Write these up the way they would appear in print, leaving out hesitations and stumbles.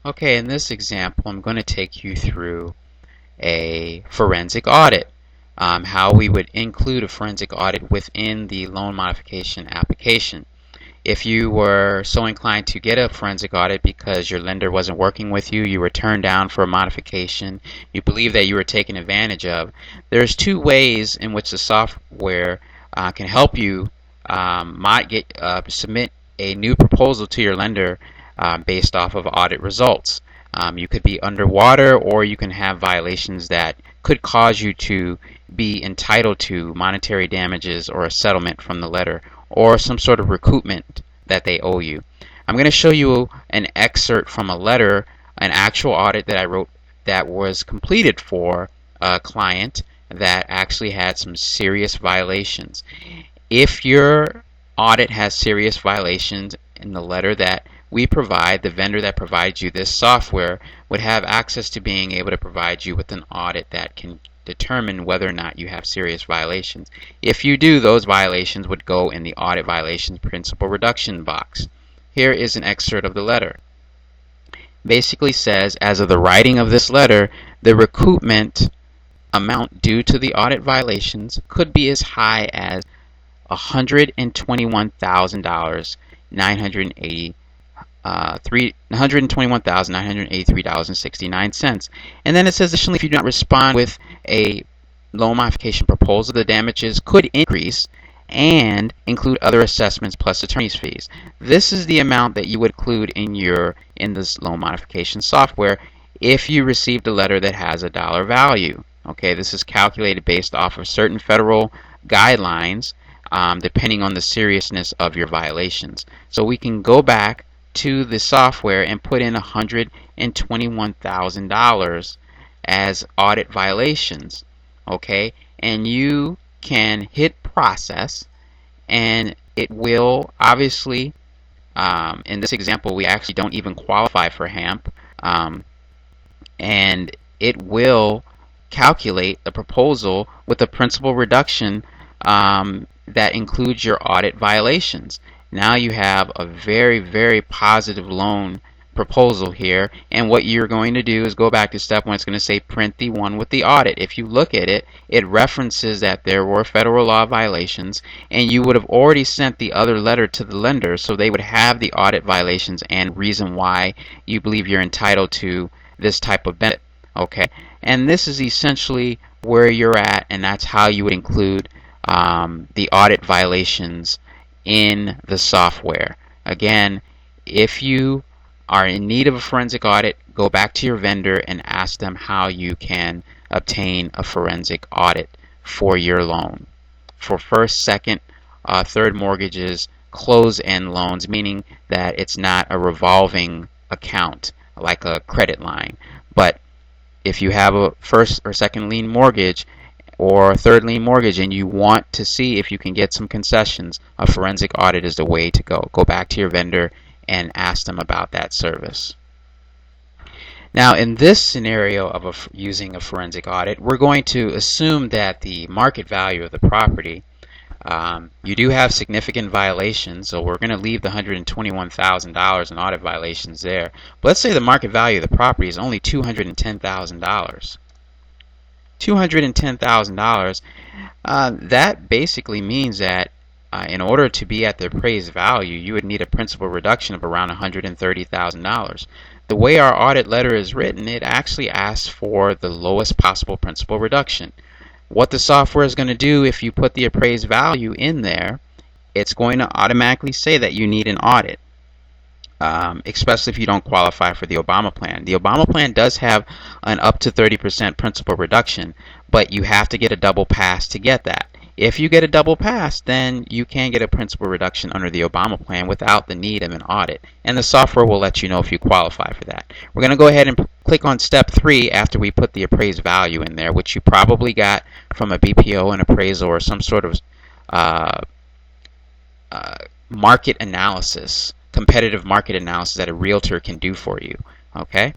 Okay, in this example, I'm going to take you through a forensic audit. How we would include a forensic audit within the loan modification application. If you were so inclined to get a forensic audit because your lender wasn't working with you, you were turned down for a modification, you believe that you were taken advantage of, there's two ways in which the software can help you submit a new proposal to your lender based off of audit results. You could be underwater, or you can have violations that could cause you to be entitled to monetary damages or a settlement from the lender, or some sort of recoupment that they owe you. I'm going to show you an excerpt from a letter, an actual audit that I wrote that was completed for a client that actually had some serious violations. If your audit has serious violations, in the letter that we provide, the vendor that provides you this software would have access to being able to provide you with an audit that can determine whether or not you have serious violations. If you do, those violations would go in the audit violations principal reduction box. Here is an excerpt of the letter. Basically says, as of the writing of this letter, the recoupment amount due to the audit violations could be as high as $121,980 $121,983.69. And then it says, additionally, if you do not respond with a loan modification proposal, the damages could increase and include other assessments plus attorney's fees. This is the amount that you would include in this loan modification software if you received a letter that has a dollar value. Okay, this is calculated based off of certain federal guidelines depending on the seriousness of your violations. So we can go back to the software and put in $121,000 as audit violations. Okay, and you can hit process, and it will obviously, in this example, we actually don't even qualify for HAMP, and it will calculate a proposal with a principal reduction that includes your audit violations. Now you have a very, very positive loan proposal here, and what you're going to do is go back to step one. It's going to say print the one with the audit. If you look at it, it references that there were federal law violations, and you would have already sent the other letter to the lender, so they would have the audit violations and reason why you believe you're entitled to this type of benefit. Okay, and this is essentially where you're at, and that's how you would include the audit violations in the software. Again, if you are in need of a forensic audit, go back to your vendor and ask them how you can obtain a forensic audit for your loan. For first, second, third mortgages, close-end loans, meaning that it's not a revolving account like a credit line. But if you have a first or second lien mortgage or third lien mortgage and you want to see if you can get some concessions, a forensic audit is the way to go. Go back to your vendor and ask them about that service. Now, in this scenario of using a forensic audit, we're going to assume that the market value of the property, you do have significant violations, so we're going to leave the $121,000 in audit violations there. But let's say the market value of the property is only $210,000. $210,000, that basically means that in order to be at the appraised value, you would need a principal reduction of around $130,000. The way our audit letter is written, it actually asks for the lowest possible principal reduction. What the software is going to do if you put the appraised value in there, it's going to automatically say that you need an audit. Especially if you don't qualify for the Obama plan. The Obama plan does have an up to 30% principal reduction, but you have to get a double pass to get that. If you get a double pass, then you can get a principal reduction under the Obama plan without the need of an audit, and the software will let you know if you qualify for that. We're going to go ahead and click on step 3 after we put the appraised value in there, which you probably got from a BPO, an appraisal, or some sort of market analysis, competitive market analysis that a realtor can do for you. Okay?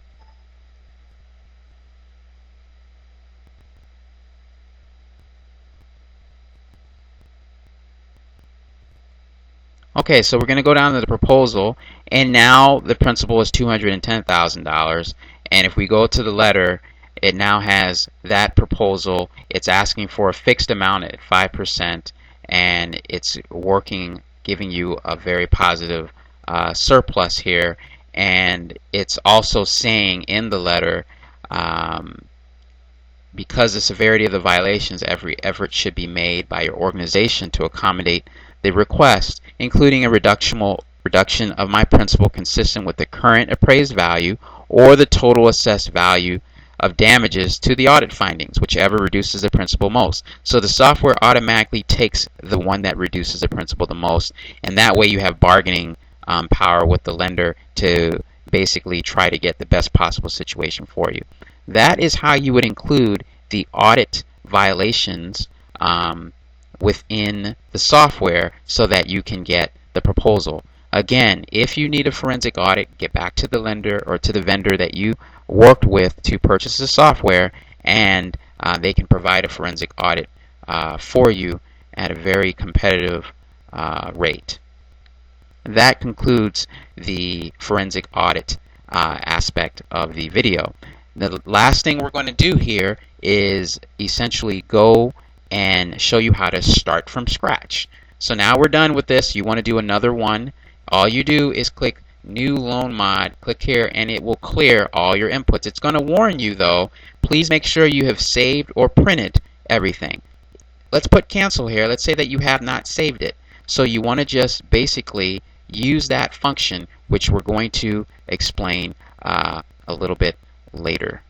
Okay, so we're going to go down to the proposal, and now the principal is $210,000. And if we go to the letter, it now has that proposal. It's asking for a fixed amount at 5%, and it's working, giving you a very positive surplus here. And it's also saying in the letter, because the severity of the violations, every effort should be made by your organization to accommodate the request, including a reduction of my principal consistent with the current appraised value or the total assessed value of damages to the audit findings, whichever reduces the principal most. So the software automatically takes the one that reduces the principal the most, and that way you have bargaining power with the lender to basically try to get the best possible situation for you. That is how you would include the audit violations within the software so that you can get the proposal. Again, if you need a forensic audit, get back to the lender or to the vendor that you worked with to purchase the software, and they can provide a forensic audit for you at a very competitive rate. That concludes the forensic audit aspect of the video. The last thing we're going to do here is essentially go and show you how to start from scratch. So now we're done with this. You want to do another one. All you do is click New Loan Mod, click here, and it will clear all your inputs. It's going to warn you though, please make sure you have saved or printed everything. Let's put cancel here. Let's say that you have not saved it. So you want to just basically use that function, which we're going to explain a little bit later.